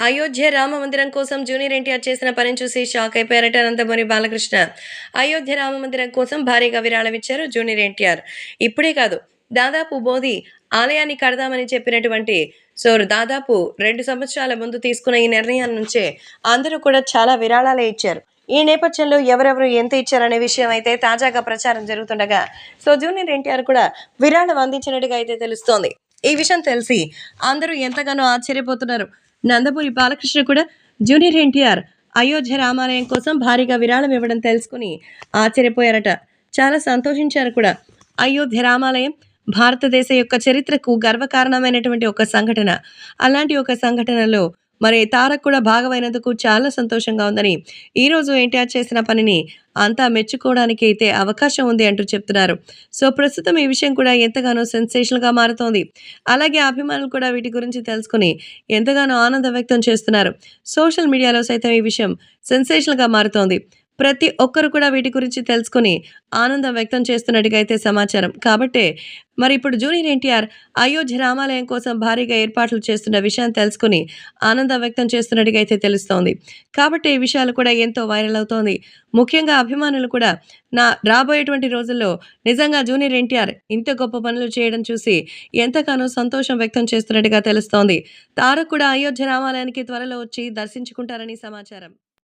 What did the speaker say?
అయోధ్య రామ మందిరం కోసం జూనియర్ ఎన్టీఆర్ చేసిన పనిని చూసి షాక్ అయిపోయారట నందమూరి బాలకృష్ణ. అయోధ్య రామ మందిరం కోసం భారీగా విరాళం ఇచ్చారు జూనియర్ ఎన్టీఆర్. ఇప్పుడే కాదు, దాదాపు మోదీ ఆలయాన్ని కడదామని చెప్పినటువంటి దాదాపు 2 సంవత్సరాల ముందు తీసుకున్న ఈ నిర్ణయం నుంచే అందరూ కూడా చాలా విరాళాలే ఇచ్చారు. ఈ నేపథ్యంలో ఎవరెవరు ఎంత ఇచ్చారనే విషయం అయితే తాజాగా ప్రచారం జరుగుతుండగా జూనియర్ ఎన్టీఆర్ కూడా విరాళం అందించినట్టుగా అయితే తెలుస్తోంది. ఈ విషయం తెలిసి అందరూ ఎంతగానో ఆశ్చర్యపోతున్నారు. నందమూరి బాలకృష్ణ కూడా జూనియర్ ఎన్టీఆర్ అయోధ్య రామాలయం కోసం భారీగా విరాళం ఇవ్వడం తెలుసుకుని ఆశ్చర్యపోయారట. చాలా సంతోషించారు కూడా. అయోధ్య రామాలయం భారతదేశ యొక్క చరిత్రకు గర్వకారణమైనటువంటి ఒక సంఘటన. అలాంటి ఒక సంఘటనలో మరి తారక్ కూడా భాగమైనందుకు చాలా సంతోషంగా ఉందని, ఈరోజు ఎన్టీఆర్ చేసిన పనిని అంతా మెచ్చుకోవడానికి అయితే అవకాశం ఉంది అంటూ చెప్తున్నారు. ప్రస్తుతం ఈ విషయం కూడా ఎంతగానో సెన్సేషనల్గా మారుతోంది. అలాగే అభిమానులు కూడా వీటి గురించి తెలుసుకుని ఎంతగానో ఆనందం వ్యక్తం చేస్తున్నారు. సోషల్ మీడియాలో సైతం ఈ విషయం సెన్సేషనల్గా మారుతోంది. ప్రతి ఒక్కరు కూడా వీటి గురించి తెలుసుకుని ఆనందం వ్యక్తం చేస్తున్నట్టుగా అయితే సమాచారం. కాబట్టే మరి ఇప్పుడు జూనియర్ ఎన్టీఆర్ అయోధ్య రామాలయం కోసం భారీగా ఏర్పాట్లు చేస్తున్న విషయాన్ని తెలుసుకుని ఆనందం వ్యక్తం చేస్తున్నట్టుగా అయితే తెలుస్తోంది. కాబట్టి ఈ విషయాలు కూడా ఎంతో వైరల్ అవుతోంది. ముఖ్యంగా అభిమానులు కూడా రాబోయేటువంటి రోజుల్లో నిజంగా జూనియర్ ఎన్టీఆర్ ఇంత గొప్ప పనులు చేయడం చూసి ఎంతగానో సంతోషం వ్యక్తం చేస్తున్నట్టుగా తెలుస్తోంది. తారక్ కూడా అయోధ్య రామాలయానికి త్వరలో వచ్చి దర్శించుకుంటారని సమాచారం.